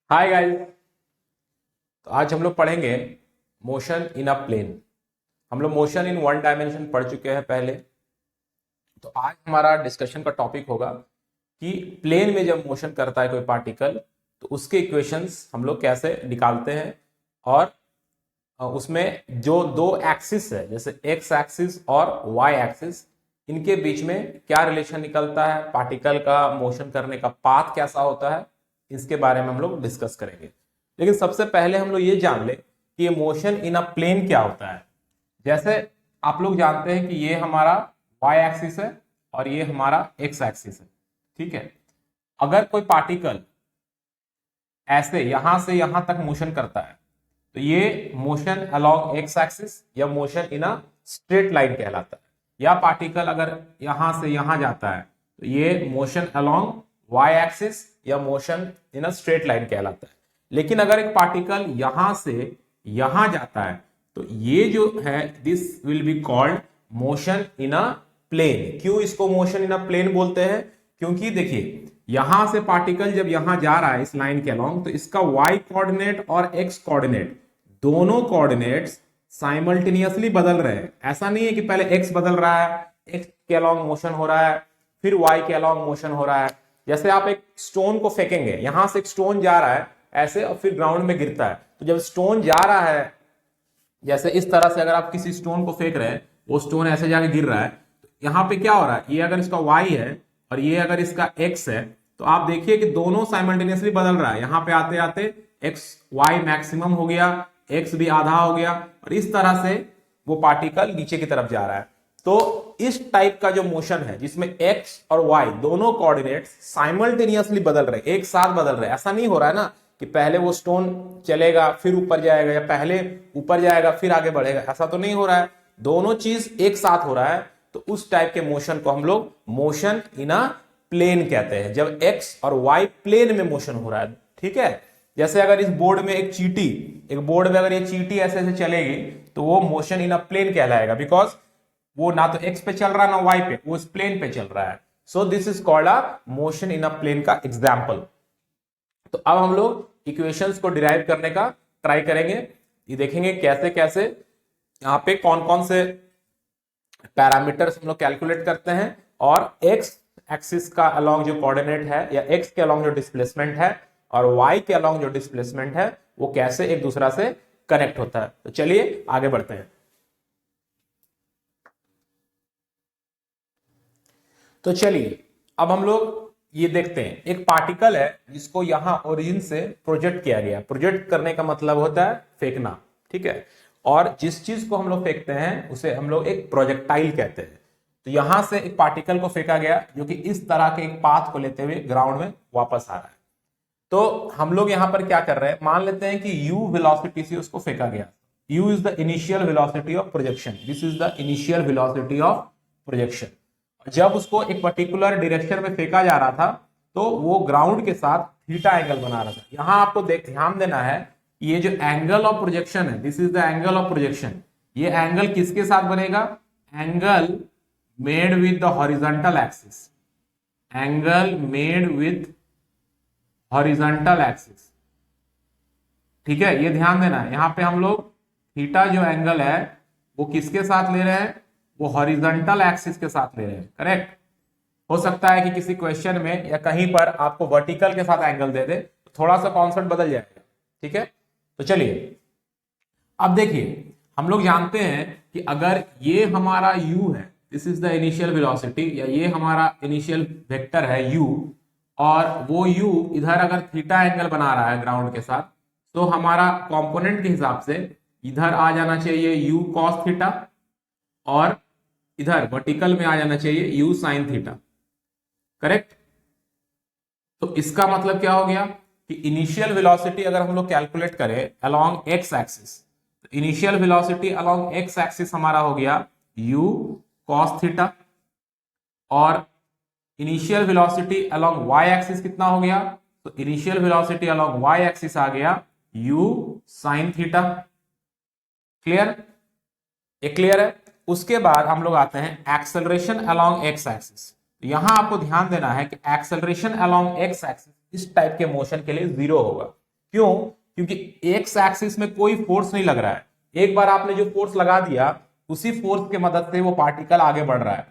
Hi guys. तो आज हम लोग पढ़ेंगे मोशन इन अ प्लेन। हम लोग मोशन इन वन डायमेंशन पढ़ चुके हैं पहले। तो आज हमारा डिस्कशन का टॉपिक होगा कि प्लेन में जब मोशन करता है कोई पार्टिकल तो उसके इक्वेशंस हम लोग कैसे निकालते हैं और उसमें जो दो एक्सिस है जैसे एक्स एक्सिस और वाई एक्सिस, इनके बीच में क्या रिलेशन निकलता है, पार्टिकल का मोशन करने का पाथ कैसा होता है, इसके बारे में हम लोग डिस्कस करेंगे। लेकिन सबसे पहले हम लोग ये जान ले कि ये मोशन इन अ प्लेन क्या होता है। जैसे आप लोग जानते हैं कि ये हमारा वाई एक्सिस है और ये हमारा एक्स एक्सिस है। ठीक है, अगर कोई पार्टिकल ऐसे यहां से यहां तक मोशन करता है तो ये मोशन अलोंग एक्स एक्सिस या motion in a straight line कहलाता है। या पार्टिकल अगर यहां से यहां जाता है तो ये मोशन अलोंग वाई एक्सिस या motion in a straight line कहलाता है। लेकिन अगर एक पार्टिकल यहां से यहां जाता है तो ये जो है this will be called motion in a plane. क्यों इसको मोशन इन अ प्लेन बोलते हैं? क्योंकि देखिए यहां से पार्टिकल जब यहां जा रहा है इस लाइन के अलोंग तो इसका y कोऑर्डिनेट और x कोऑर्डिनेट दोनों कोऑर्डिनेट्स साइमल्टेनियसली बदल रहे हैं। ऐसा नहीं है कि पहले x बदल रहा है, x के अलोंग मोशन हो रहा है, फिर y के अलोंग मोशन हो रहा है। जैसे आप एक स्टोन को फेंकेंगे, यहां से एक स्टोन जा रहा है ऐसे और फिर ग्राउंड में गिरता है, तो जब स्टोन जा रहा है जैसे इस तरह से, अगर आप किसी स्टोन को फेंक रहे हैं, वो स्टोन ऐसे जाके गिर रहा है, तो यहां पे क्या हो रहा है, ये अगर इसका y है और ये अगर इसका x है तो आप देखिए कि दोनों साइमल्टेनियसली बदल रहा है। यहां पे आते आते x y मैक्सिमम हो गया, x भी आधा हो गया और इस तरह से वो पार्टिकल नीचे की तरफ जा रहा है। तो इस टाइप का जो मोशन है जिसमें x और y दोनों कोऑर्डिनेट्स साइमल्टेनियसली बदल रहे, एक साथ बदल रहे, ऐसा नहीं हो रहा है ना कि पहले वो स्टोन चलेगा फिर ऊपर जाएगा या पहले ऊपर जाएगा फिर आगे बढ़ेगा, ऐसा तो नहीं हो रहा है। दोनों चीज एक साथ हो रहा है, तो उस टाइप के मोशन को हम लोग मोशन इन अ प्लेन कहते हैं, जब एक्स और वाई प्लेन में मोशन हो रहा है। ठीक है, जैसे अगर इस बोर्ड में एक बोर्ड में अगर ये चींटी ऐसे ऐसे चलेगी तो वो मोशन इन अ प्लेन कहलाएगा, बिकॉज वो ना तो एक्स पे चल रहा है ना वाई पे, वो इस प्लेन पे चल रहा है। So this is called a motion in a plane का एग्जाम्पल। तो अब हम लोग इक्वेशंस को डिराइव करने का ट्राई करेंगे। ये देखेंगे कैसे कैसे यहाँ पे कौन कौन से पैरामीटर्स हम लोग कैलकुलेट करते हैं और एक्स एक्सिस का अलोंग जो कोऑर्डिनेट है या एक्स के अलोंग जो डिस्प्लेसमेंट है और वाई के अलोंग जो डिस्प्लेसमेंट है वो कैसे एक दूसरा से कनेक्ट होता है। तो चलिए आगे बढ़ते हैं। तो चलिए अब हम लोग ये देखते हैं, एक पार्टिकल है जिसको यहां ओरिजिन से प्रोजेक्ट किया गया। प्रोजेक्ट करने का मतलब होता है फेंकना। ठीक है, और जिस चीज को हम लोग फेंकते हैं उसे हम लोग एक प्रोजेक्टाइल कहते हैं। तो यहां से एक पार्टिकल को फेंका गया जो कि इस तरह के एक पाथ को लेते हुए ग्राउंड में वापस आ रहा है। तो हम लोग यहां पर क्या कर रहे हैं, मान लेते हैं कि u वेलोसिटी से उसको फेंका गया। u is the initial velocity of projection, this is the initial velocity of projection. जब उसको एक पर्टिकुलर डायरेक्शन में फेंका जा रहा था तो वो ग्राउंड के साथ थीटा एंगल बना रहा था। यहां आपको ध्यान देना है, ये जो एंगल ऑफ प्रोजेक्शन है, this is the angle of projection. ये एंगल किसके साथ बनेगा? Angle made with the horizontal axis, angle made with horizontal axis. ठीक है, ये ध्यान देना है, यहां पे हम लोग थीटा जो एंगल है वो किसके साथ ले रहे हैं? वो हॉरिजॉन्टल एक्सिस के साथ ले रहे हैं। करेक्ट। हो सकता है कि किसी क्वेश्चन में या कहीं पर आपको वर्टिकल के साथ एंगल दे दे तो थोड़ा सा कॉन्सेप्ट बदल जाएगा। ठीक है, तो चलिए अब देखिए, हम लोग जानते हैं कि अगर ये हमारा u है, this is the initial velocity, या ये हमारा इनिशियल वेक्टर है u, और वो u इधर अगर थीटा एंगल बना रहा है ग्राउंड के साथ, तो हमारा कंपोनेंट के हिसाब से इधर आ जाना चाहिए u cos थीटा और इधर वर्टिकल में आ जाना चाहिए u sin थीटा। करेक्ट। तो इसका मतलब क्या हो गया कि इनिशियल वेलोसिटी अगर हम लोग कैलकुलेट करें along x axis, initial velocity along x axis हमारा हो गया u cos थीटा, और initial velocity along y axis कितना हो गया? तो initial velocity along y axis आ गया u sin थीटा। क्लियर? ये क्लियर है। उसके बाद हम लोग आते हैं एक्सेलरेशन अलोंग एक्स एक्सिस। यहां आपको ध्यान देना है कि एक्सेलरेशन अलोंग एक्स एक्सिस इस टाइप के मोशन के लिए 0 होगा। क्यों? क्योंकि एक्स एक्सिस में कोई फोर्स नहीं लग रहा है। एक बार आपने जो फोर्स लगा दिया उसी फोर्स के मदद से वो पार्टिकल आगे बढ़ रहा है,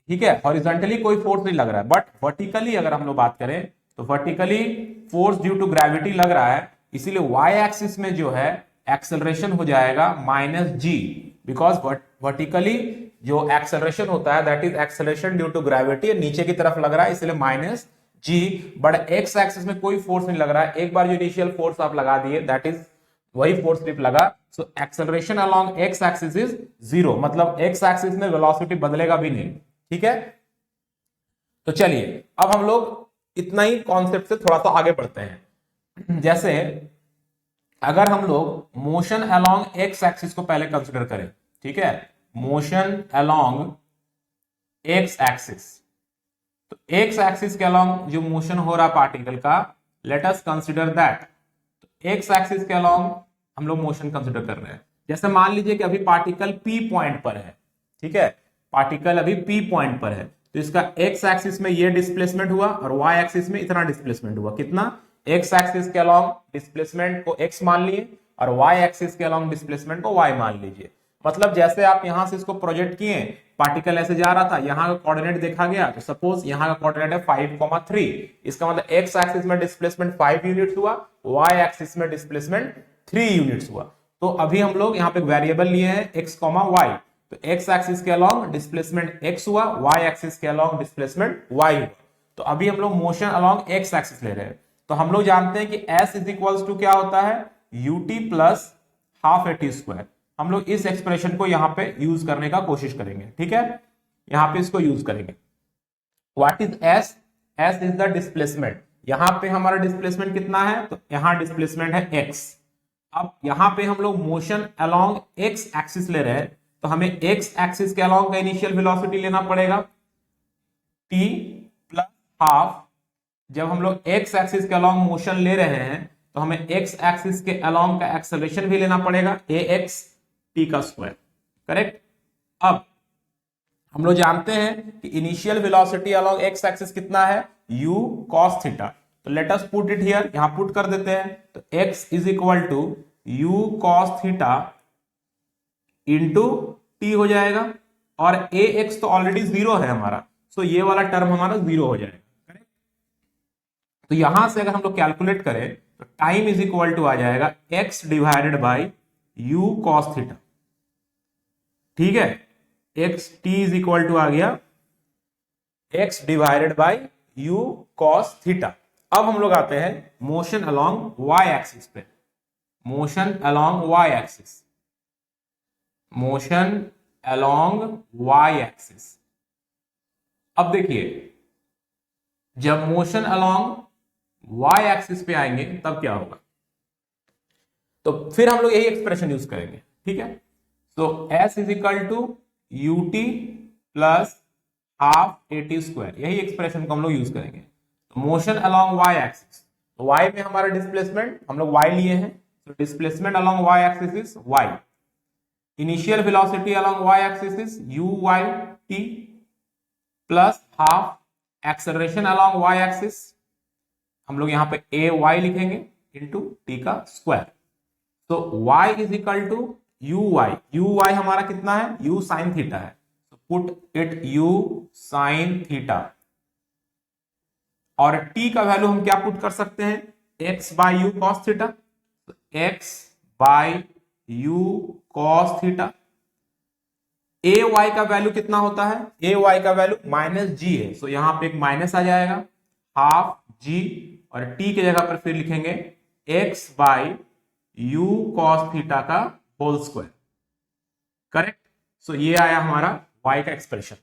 ठीक है। हॉरिजॉन्टली कोई फोर्स नहीं लग रहा है, बट वर्टिकली अगर हम लोग बात करें तो vertically force due to gravity लग रहा है, इसीलिए वाई एक्सिस में जो है एक्सेलरेशन हो जाएगा माइनस जी, बिकॉज वर्टिकली जो एक्सेलरेशन होता है that is acceleration due to gravity, नीचे की तरफ लग रहा है इसलिए minus g. But x axis में कोई फोर्स नहीं लग रहा है, एक बार जो इनिशियल फोर्स आप लगा दिए दैट इज वही फोर्स सिर्फ लगा, so acceleration along x axis is zero, मतलब एक्स एक्सिस में वेलोसिटी बदलेगा भी नहीं, ठीक है। तो चलिए अब हम लोग इतना ही कॉन्सेप्ट से थोड़ा सा आगे बढ़ते हैं। जैसे अगर हम लोग मोशन अलोंग एक्स एक्सिस को पहले कंसिडर करें, ठीक है, मोशन अलोंग एक्स एक्सिस, तो एक्स एक्सिस के अलोंग जो मोशन हो रहा पार्टिकल का, लेट अस कंसिडर दैट। तो एक्स एक्सिस के अलोंग हम लोग मोशन कंसिडर कर रहे हैं। जैसे मान लीजिए कि अभी पार्टिकल पी पॉइंट पर है, ठीक है, पार्टिकल अभी पी पॉइंट पर है, तो इसका एक्स एक्सिस में ये डिस्प्लेसमेंट हुआ और वाई एक्सिस में इतना डिस्प्लेसमेंट हुआ। कितना? एक्स एक्सिस के अलोंग डिस्प्लेसमेंट को एक्स मान लिए और वाई एक्सिस के अलोंग डिस्प्लेसमेंट को वाई मान लीजिए। मतलब जैसे आप यहां से इसको प्रोजेक्ट किए, पार्टिकल ऐसे जा रहा था, यहां का कोऑर्डिनेट देखा गया, तो सपोज यहां का कोऑर्डिनेट है 5,3, इसका मतलब एक्स एक्सिस में डिस्प्लेसमेंट 5 यूनिट्स हुआ, वाई एक्सिस में डिस्प्लेसमेंट 3 यूनिट्स हुआ। तो अभी हम लोग यहाँ पे वेरिएबल लिए हैं x, y, तो x एक्सिस के अलोंग डिस्प्लेसमेंट x हुआ, y एक्सिस के अलोंग डिस्प्लेसमेंट y हुआ। तो अभी हम लोग मोशन अलोंग x एक्सिस ले रहे हैं, तो हम लोग जानते हैं कि s इज इक्वल्स टू क्या होता है, ut plus half at square. हम लोग इस एक्सप्रेशन को यहाँ पे यूज करने का कोशिश करेंगे, ठीक है, यहाँ पे इसको यूज करेंगे। What is s? s is the displacement. यहाँ पे हमारा डिस्प्लेसमेंट कितना है, तो यहाँ डिस्प्लेसमेंट है x। अब यहां पे हम लोग मोशन अलोंग एक्स एक्सिस ले रहे हैं, तो हमें एक्स एक्सिस के अलोंग का इनिशियल वेलोसिटी लेना पड़ेगा t प्लस हाफ। जब हम लोग एक्स एक्सिस के अलोंग मोशन ले रहे हैं तो हमें एक्स एक्सिस के अलोंग का एक्सेलरेशन भी लेना पड़ेगा ax t का स्क्वायर, करेक्ट। अब हम लोग जानते हैं कि initial velocity along x axis कितना है, u cos थीटा। तो let us put it here, यहां पुट कर देते हैं, तो x is equal to u cos theta into t हो जाएगा, और ax तो ऑलरेडी जीरो है हमारा, सो ये वाला टर्म हमारा जीरो हो जाएगा, करेक्ट। तो यहां से अगर हम लोग कैलकुलेट करें तो टाइम इज इक्वल टू आ जाएगा x divided by u cos theta, ठीक है। x t is equal to आ गया x divided by u cos theta. अब हम लोग आते हैं मोशन अलोंग y एक्सिस पे, motion along y axis, motion along y axis. अब देखिए जब मोशन अलोंग y एक्सिस पे आएंगे तब क्या होगा, तो फिर हम लोग यही एक्सप्रेशन यूज करेंगे, ठीक है। तो s is equal to ut plus half at square, यही एक्सप्रेशन को हम लोग यूज करेंगे। तो मोशन अलोंग y एक्सिस, तो y में हमारा डिस्प्लेसमेंट हम लोग y लिए हैं, तो displacement along y axis is y, initial velocity along y axis is uy t plus half acceleration along y axis, हम लोग यहां पे ay लिखेंगे इनटू t का स्क्वायर। तो y is equal to uy हमारा कितना है, u साइन थीटा है, तो put it u sine theta, और t का वैल्यू हम क्या पुट कर सकते हैं, x by u cos theta, तो x by u cos theta. ay का वैल्यू कितना होता है, ay का वैल्यू माइनस जी है, सो यहां पे एक माइनस आ जाएगा, हाफ g, और t की जगह पर फिर लिखेंगे x by u cos theta का होल स्क्वायर, करेक्ट। सो ये आया हमारा y का एक्सप्रेशन।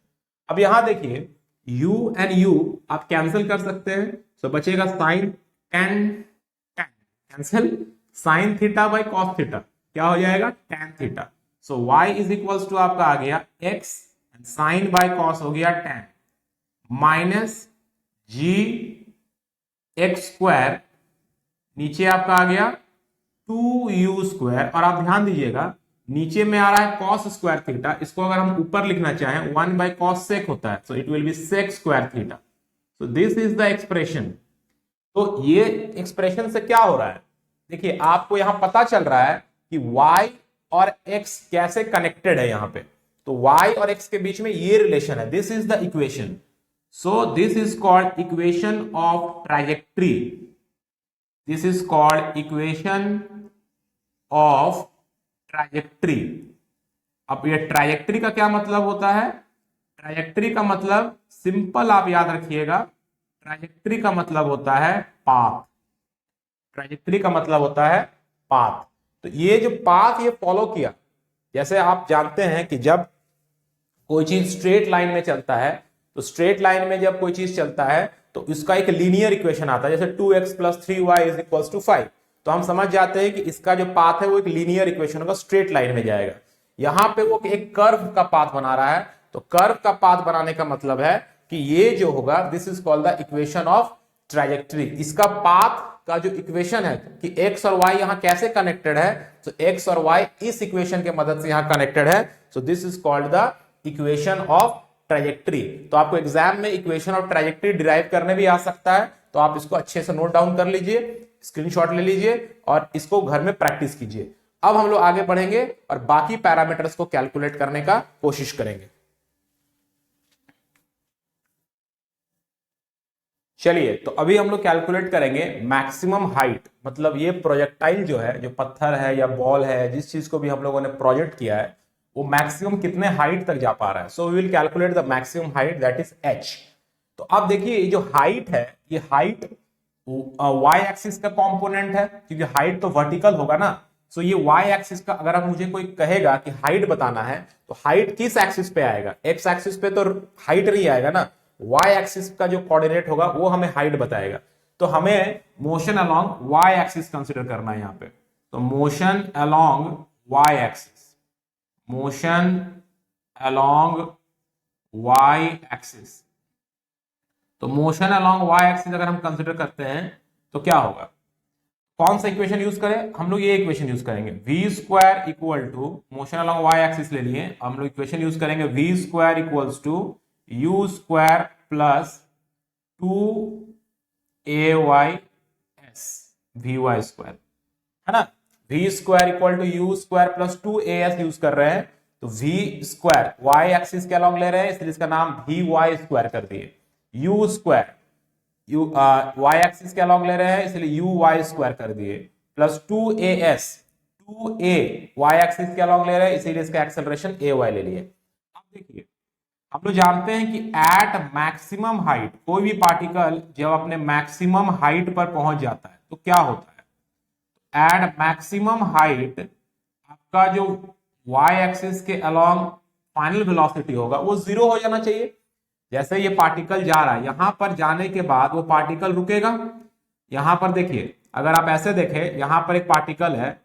अब यहां देखिए u एंड u आप कैंसिल कर सकते हैं, तो बचेगा sine tan, cancel, sine theta by cos theta क्या हो जाएगा, tan theta. So y is equals to आपका आ गया x, साइन बाई कॉस हो गया tan, माइनस जी एक्स स्क्वायर, नीचे आपका आ गया 2u स्क्वायर, और आप ध्यान दीजिएगा नीचे में आ रहा है cos स्क्वायर थीटा, इसको अगर हम ऊपर लिखना चाहें 1 बाई कॉस सेक होता है, so it will be sec square theta. So this is the expression. तो ये एक्सप्रेशन से क्या हो रहा है, देखिए आपको यहां पता चल रहा है कि y और x कैसे कनेक्टेड है यहां पे। तो y और x के बीच में ये रिलेशन है, this is the equation. So this is called equation of trajectory, this is called equation of trajectory. अब ये ट्राजेक्ट्री का क्या मतलब होता है? ट्राजेक्ट्री का मतलब सिंपल आप याद रखिएगा, ट्राजेक्ट्री का मतलब होता है पाथ। ट्राजेक्ट्री का मतलब होता है पाथ। तो ये जो पाथ ये फॉलो किया, जैसे आप जानते हैं कि जब कोई चीज स्ट्रेट लाइन में चलता है, तो स्ट्रेट लाइन में जब कोई चीज चलता है तो इसका एक लीनियर इक्वेशन आता है, जैसे 2x + 3y = 5। तो हम समझ जाते हैं कि इसका जो पाथ है वो एक लीनियर इक्वेशन होगा, स्ट्रेट लाइन में जाएगा। यहां पे वो एक कर्व का पाथ बना रहा है, तो कर्व का पाथ बनाने का मतलब है कि ये जो होगा, this is called the equation of trajectory. इसका पाथ का जो इक्वेशन है कि x और y यहां कैसे कनेक्टेड है, तो x और y इस इक्वेशन के मदद से यहां कनेक्टेड है। So this is called the equation of trajectory. तो आपको एग्जाम में इक्वेशन ऑफ ट्रैजेक्टरी डिराइव करने भी आ सकता है, तो आप इसको अच्छे से नोट डाउन कर लीजिए, स्क्रीनशॉट ले लीजिए और इसको घर में प्रैक्टिस कीजिए। अब हम लोग आगे बढ़ेंगे और बाकी पैरामीटर्स को कैलकुलेट करने का कोशिश करेंगे। चलिए, तो अभी हम लोग कैलकुलेट करेंगे मैक्सिमम हाइट, मतलब ये प्रोजेक्टाइल जो है, जो पत्थर है या बॉल है, जिस चीज को भी हम लोगों ने प्रोजेक्ट किया है, वो मैक्सिमम कितने हाइट तक जा पा रहा है। So we will calculate the maximum height, that is h। तो अब देखिए ये जो हाइट है, ये हाइट y एक्सिस का कंपोनेंट है, क्योंकि हाइट तो वर्टिकल होगा ना। सो ये y एक्सिस का, अगर आप मुझे कोई कहेगा कि हाइट बताना है, तो हाइट किस एक्सिस पे आएगा? x एक्सिस पे तो हाइट नहीं आएगा ना, y एक्सिस का जो कोऑर्डिनेट होगा वो हमें हाइट बताएगा। तो हमें motion along y axis consider करना है यहां पे। तो motion along y axis, motion along y axis. तो मोशन अलोंग y एक्सिस अगर हम कंसीडर करते हैं तो क्या होगा? कौन सा इक्वेशन यूज करें? हम लोग ये इक्वेशन यूज करेंगे, v² equal to, motion along y axis ले लिए, हम लोग इक्वेशन यूज करेंगे v² equals to u² plus 2ay vy², है ना। v² equal to u² plus 2as use कर रहे हैं, तो v² y एक्सिस के अलोंग ले रहे हैं, इसलिए इसका नाम vy² कर दिए। u² y एक्सिस के अलोंग ले रहे हैं, इसलिए uy² कर दिए, plus 2as, 2a y axis के अलोंग ले रहे हैं, इसीलिए इसका एक्सेलरेशन ay ले लिए। अब देखिए, हम लोग जानते हैं कि एट मैक्सिमम हाइट, कोई भी पार्टिकल जब अपने मैक्सिमम हाइट पर पहुंच जाता है तो क्या होता है? एट मैक्सिमम हाइट आपका जो y एक्सिस के अलोंग फाइनल वेलोसिटी होगा वो 0 हो जाना चाहिए। जैसे ये पार्टिकल जा रहा है, यहां पर जाने के बाद वो पार्टिकल रुकेगा। यहां पर देखिए, अगर आप ऐसे देखें, यहां पर एक पार्टिकल है,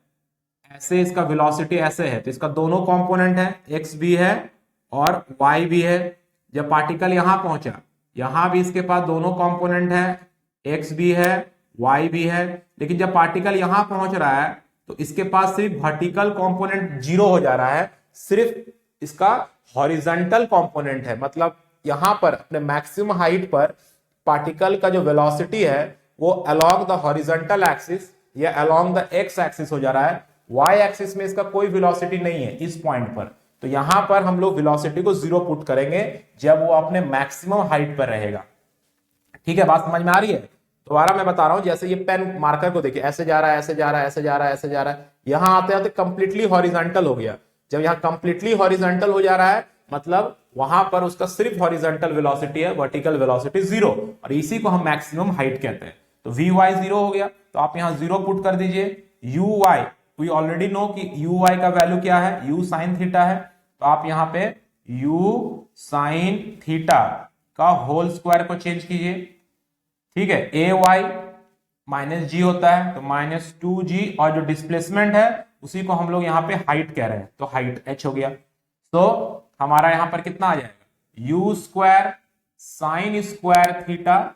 ऐसे इसका वेलोसिटी ऐसे है, तो इसका दोनों कंपोनेंट है, x भी है और y भी है। जब पार्टिकल यहां पहुंचा, यहां भी इसके पास दोनों कंपोनेंट है, x भी है y भी है। लेकिन जब पार्टिकल यहां पहुंच रहा है तो इसके पास सिर्फ वर्टिकल कंपोनेंट 0 हो जा रहा है, सिर्फ इसका हॉरिजॉन्टल कंपोनेंट है। मतलब यहां पर अपने मैक्सिमम हाइट पर पार्टिकल का जो वेलोसिटी है वो अलोंग द हॉरिजॉन्टल एक्सिस या अलोंग द एक्स एक्सिस हो जा रहा है, y एक्सिस में इसका कोई वेलोसिटी नहीं है इस पॉइंट पर। तो यहां पर हम लोग वेलोसिटी को 0 पुट करेंगे जब वो अपने मैक्सिमम हाइट पर रहेगा। ठीक है, बात समझ में आ रही है? दोबारा मैं बता रहा हूं, जैसे ये पेन मार्कर को देखिए, ऐसे जा रहा है, ऐसे जा रहा है, ऐसे जा रहा है, ऐसे जा रहा है, यहां आते आते कंप्लीटली हॉरिजॉन्टल हो गया। जब यहां कंप्लीटली हॉरिजॉन्टल हो जा रहा है, मतलब वहां पर उसका सिर्फ हॉरिजॉन्टल वेलोसिटी है, वर्टिकल वेलोसिटी 0, और इसी को हम मैक्सिमम हाइट कहते हैं। तो vy 0 हो गया, तो आप यहां 0 पुट कर दीजिए। uy, वी ऑलरेडी नो कि uy का वैल्यू क्या है, u sin थीटा है, तो आप यहां पे u sin थीटा का होल स्क्वायर को चेंज कीजिए। ठीक है, ay माइनस जी होता है, तो -2g, और जो डिस्प्लेसमेंट है उसी को हम लोग यहाँ पे हाइट कह रहे हैं, तो हाइट h हो गया। तो हमारा यहां पर कितना आ जाएगा, u² sin square theta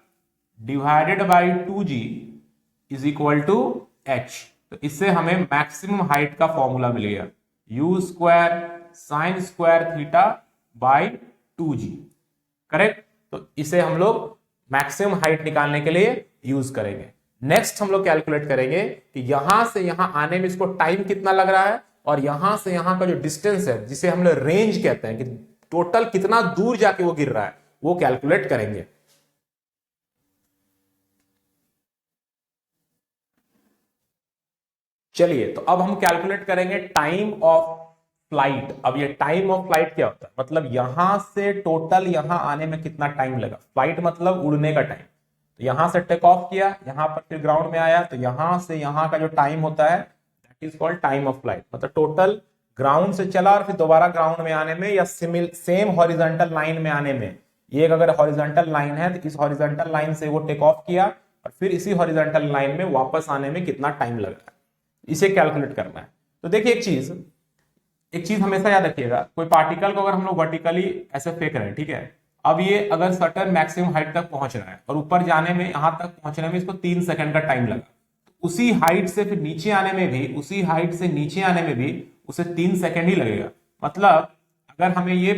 divided by 2g is equal to h। तो इससे हमें मैक्सिमम हाइट का फॉर्मूला मिल गया, u² sin square theta by 2g। Correct? तो इसे हम लोग मैक्सिमम हाइट निकालने के लिए यूज करेंगे। नेक्स्ट हम लोग कैलकुलेट करेंगे कि यहां से यहां आने में इसको टाइम कितना लग रहा है, और यहां से यहां का जो डिस्टेंस है जिसे हम लोग रेंज कहते हैं कि टोटल कितना दूर जाके वो गिर रहा है, वो कैलकुलेट करेंगे। चलिए, तो अब हम कैलकुलेट करेंगे टाइम ऑफ फ्लाइट। अब ये टाइम ऑफ फ्लाइट क्या होता है, मतलब यहां से टोटल यहां आने में कितना टाइम लगा। फ्लाइट मतलब उड़ने का टाइम। तो यहां से टेक ऑफ किया, यहां पर फिर ग्राउंड में आया, तो यहां से यहां का जो टाइम होता है that is called time of flight. मतलब टोटल ग्राउंड से चला और फिर दोबारा ग्राउंड में आने में, या सेम हॉरिजॉन्टल लाइन में आने में। ये अगर हॉरिजॉन्टल लाइन है तो इस हॉरिजॉन्टल लाइन से वो टेक ऑफ किया और फिर इसी हॉरिजॉन्टल लाइन में वापस आने में कितना टाइम लग रहा है, इसे कैलकुलेट करना है। तो देखिए, एक चीज हमेशा याद रखिएगा, कोई पार्टिकल को अगर हम लोग वर्टिकली ऐसे फेंक रहे हैं, ठीक है, अब ये अगर सर्टेन मैक्सिमम हाइट तक पहुंच रहा है और ऊपर जाने में, यहां तक पहुंचने में इसको 3 सेकंड का टाइम लगा, तो उसी हाइट से फिर नीचे आने में भी, उसी हाइट से नीचे आने में भी उसे 3 सेकंड ही लगेगा। मतलब अगर हमें ये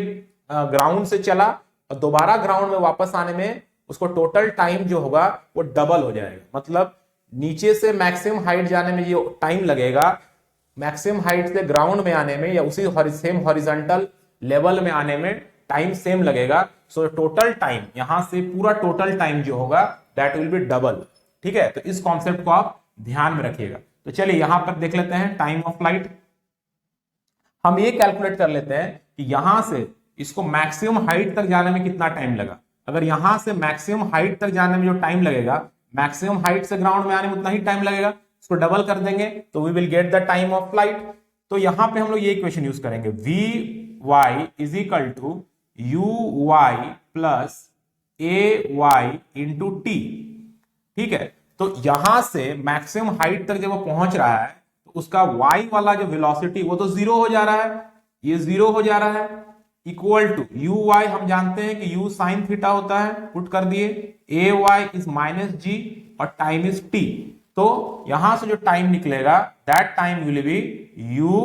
ग्राउंड से चला और दोबारा ग्राउंड में वापस आने में उसको टोटल टाइम जो होगा वो डबल हो जाएगा। मतलब नीचे से मैक्सिमम हाइट जाने में जो टाइम लगेगा, मैक्सिमम हाइट से ग्राउंड में आने में या उसी सेम हॉरिजॉन्टल लेवल में आने में टाइम सेम लगेगा। सो टोटल टाइम, यहां से पूरा टोटल टाइम जो होगा दैट विल बी डबल। ठीक है, तो इस कॉन्सेप्ट को आप ध्यान में रखिएगा। तो चलिए यहां पर देख लेते हैं टाइम ऑफ फ्लाइट। हम ये कैलकुलेट कर लेते हैं कि यहां से इसको मैक्सिमम हाइट तक जाने में कितना टाइम लगा। अगर यहां से मैक्सिमम हाइट तक जाने में जो टाइम लगेगा, मैक्सिमम हाइट से ग्राउंड में आने में उतना ही टाइम लगेगा, इसको डबल कर देंगे तो we will get the time of flight. तो यहां पे हम लोग ये इक्वेशन यूज करेंगे, v y is equal to u y plus a y into t. ठीक है, तो यहां से मैक्सिमम हाइट तक जब वो पहुंच रहा है तो उसका y वाला जो वेलोसिटी वो तो जीरो हो जा रहा है, ये जीरो हो जा रहा है, इक्वल टू यू वाई, हम जानते हैं कि u साइन थीटा होता है, पुट कर दिए, ए वाई इज माइनस जी और टाइम इज टी। तो यहां से जो टाइम निकलेगा that time will be u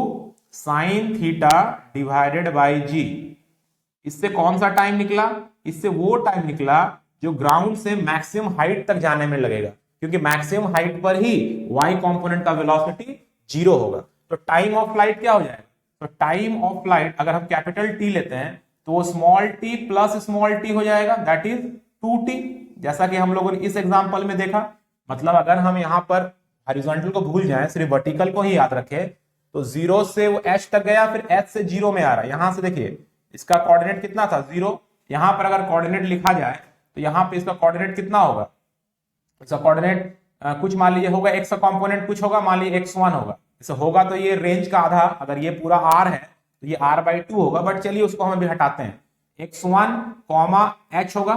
sine theta divided by g. इससे कौन सा टाइम निकला, इससे वो टाइम निकला जो ग्राउंड से मैक्सिमम हाइट तक जाने में लगेगा, क्योंकि मैक्सिमम हाइट पर ही y कंपोनेंट का वेलोसिटी जीरो होगा। तो टाइम ऑफ फ्लाइट क्या हो जाएगा, तो टाइम ऑफ फ्लाइट अगर हम कैपिटल टी लेते हैं तो वो small T plus small T हो जाएगा, दैट इज 2t, जैसा कि हम लोगों ने इस एग्जांपल में देखा। मतलब अगर हम यहां पर हॉरिजॉन्टल को भूल जाएं, सिर्फ वर्टिकल को ही याद रखें, तो जीरो से वो h तक गया, फिर h से जीरो में आ रहा है। यहां से देखिए इसका कोऑर्डिनेट कितना था, जीरो। यहां पर अगर कोऑर्डिनेट लिखा जाए तो यहां पे इसका कोऑर्डिनेट कितना होगा, इसका कोऑर्डिनेट कुछ मान लीजिए होगा, x का कंपोनेंट कुछ होगा, मान लीजिए x1 होगा। इसे होगा तो ये रेंज का आधा, अगर ये पूरा r है तो ये r/2 होगा, बट चलिए उसको हम अभी हटाते हैं, x1, h होगा।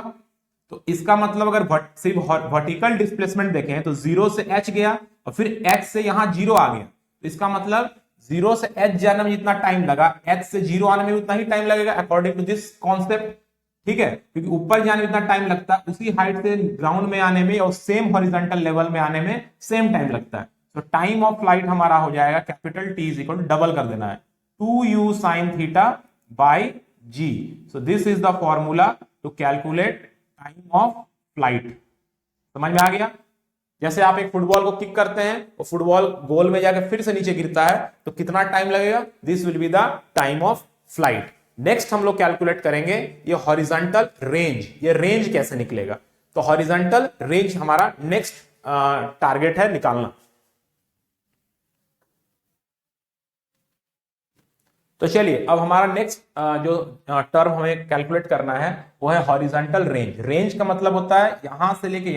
तो इसका मतलब अगर सिर्फ वर्टिकल डिस्प्लेसमेंट देखें तो जीरो से h गया और फिर h से यहां जीरो आ गया, तो इसका मतलब जीरो से h जाने में जितना टाइम लगा, h से जीरो आने में उतना ही टाइम लगेगा अकॉर्डिंग टू दिस कॉन्सेप्ट। ठीक है, क्योंकि ऊपर जाने में इतना टाइम लगता है, उसी हाइट से ग्राउंड में आने में और सेम हॉरिजॉन्टल लेवल में आने में सेम टाइम लगता है। तो टाइम ऑफ फ्लाइट हमारा हो जाएगा capital T is equal to, double कर देना है, 2u sin theta by g। So this is the formula to calculate time of flight. समझ में आ गया। जैसे आप एक फुटबॉल को किक करते हैं और फुटबॉल गोल में जाकर फिर से नीचे गिरता है तो कितना टाइम लगेगा, this will be the time of flight. Next हम लोग कैलकुलेट करेंगे ये हॉरिजॉन्टल रेंज, ये रेंज कैसे निकलेगा। तो हॉरिजॉन्टल रेंज हमारा नेक्स्ट टारगेट है निकालना। तो चलिए अब हमारा नेक्स्ट जो टर्म हमें कैलकुलेट करना है वो है हॉरिजॉन्टल रेंज। रेंज का मतलब होता है यहां से लेके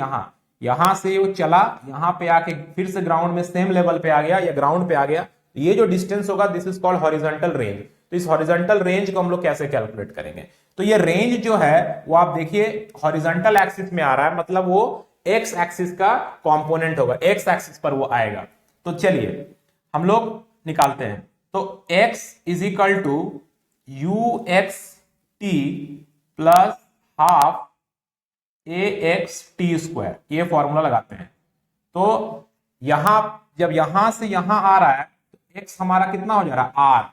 यहां से वो चला, यहां पे आके फिर से ग्राउंड में सेम लेवल पे आ गया या ग्राउंड पे आ गया, ये जो डिस्टेंस होगा this is called horizontal range. तो इस हॉरिजॉन्टल रेंज को हम लोग कैसे कैलकुलेट करेंगे, तो ये रेंज जो है वो आप देखिए हॉरिजॉन्टल एक्सिस में आ रहा है, मतलब वो एक्स एक्सिस का कंपोनेंट होगा, एक्स एक्सिस पर वो आएगा। तो चलिए हम लोग निकालते हैं, तो x is equal to u x t plus half a x t square, ये फॉर्मूला लगाते हैं। तो यहां जब यहां से यहां आ रहा है तो x हमारा कितना हो जा रहा है r,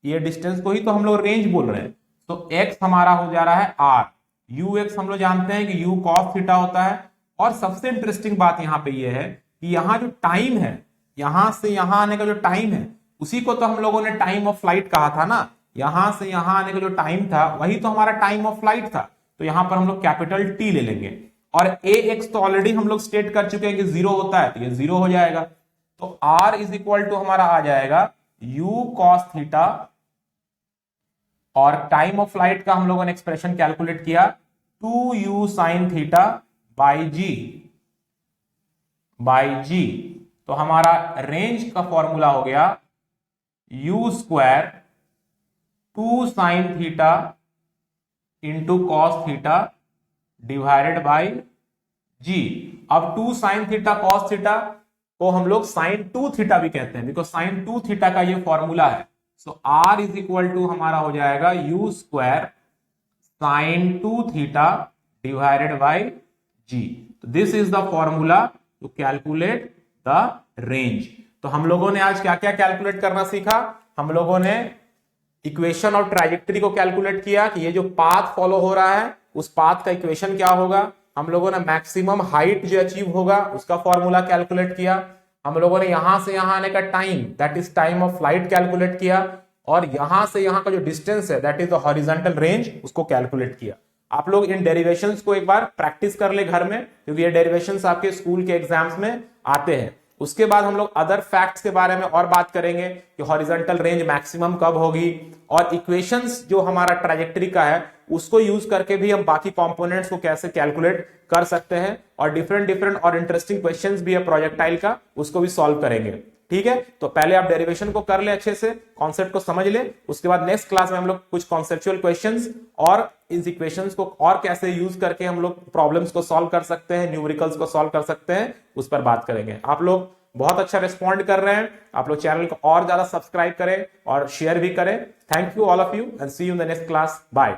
ये डिस्टेंस को ही तो हम लोग रेंज बोल रहे हैं। तो x हमारा हो जा रहा है r, यू एक्स हम लोग जानते हैं कि u cos थीटा होता है और सबसे इंटरेस्टिंग बात यहां पे ये है कि यहां जो टाइम है, यहां से यहां आने का जो टाइम है, उसी को तो हम लोगों ने टाइम ऑफ फ्लाइट कहा था ना। यहां से यहां आने का जो टाइम था वही तो हमारा टाइम ऑफ फ्लाइट था। तो यहां पर हम लोग कैपिटल टी ले लेंगे, और ए एक्स तो ऑलरेडी हम लोग स्टेट कर चुके हैं कि 0 होता है, तो ये 0 हो जाएगा। तो आर इज इक्वल टू हमारा आ जाएगा यू कॉस थीटा, और टाइम ऑफ फ्लाइट का हम लोगों ने एक्सप्रेशन कैलकुलेट किया 2u sign theta by g. तो हमारा रेंज का फॉर्मूला हो गया u square 2 sine theta into cos theta divided by g. अब 2 साइन थीटा कॉस थीटा को हम लोग साइन 2 थीटा भी कहते हैं, बिकॉज साइन 2 थीटा का ये फॉर्मूला है। So R is equal to हमारा हो जाएगा u square sine 2 theta divided by g. तो this is the formula to calculate the range. तो हम लोगों ने आज क्या क्या कैलकुलेट करना सीखा? हम लोगों ने इक्वेशन और ट्राजेक्टरी को कैलकुलेट किया कि ये जो पाथ फॉलो हो रहा है उस पाथ का इक्वेशन क्या होगा। हम लोगों ने मैक्सिमम हाइट जो अचीव होगा उसका फॉर्मूला कैलकुलेट किया। हम लोगों ने यहां से यहां आने का time, that is time of flight, calculate किया। और यहां से यहां का जो डिस्टेंस है, that is the horizontal range, उसको कैलकुलेट किया। आप लोग इन डेरिवेशंस को एक बार प्रैक्टिस कर ले घर में, क्योंकि ये डेरिवेशंस आपके स्कूल के एग्जाम्स में आते हैं। उसके बाद हम लोग अदर फैक्ट्स के बारे में और बात करेंगे कि हॉरिजॉन्टल रेंज मैक्सिमम कब होगी, और इक्वेशंस जो हमारा ट्रैजेक्टरी का है उसको यूज करके भी हम बाकी कंपोनेंट्स को कैसे कैलकुलेट कर सकते हैं, और डिफरेंट और इंटरेस्टिंग क्वेश्चंस भी है प्रोजेक्टाइल का, उसको भी सॉल्व करेंगे। ठीक है, तो पहले आप डेरिवेशन को कर ले, अच्छे से कॉन्सेप्ट को समझ ले। उसके बाद नेक्स्ट क्लास में हम लोग कुछ कॉन्सेप्चुअल क्वेश्चंस और इन इक्वेशंस को और कैसे यूज करके हम लोग प्रॉब्लम्स को सॉल्व कर सकते हैं, न्यूमेरिकल्स को सॉल्व कर सकते हैं, उस पर बात करेंगे। आप लोग बहुत अच्छा रिस्पॉन्ड कर रहे हैं। आप लोग चैनल को और ज्यादा सब्सक्राइब करें और शेयर भी करें। Thank you all of you and see you in the next class. Bye.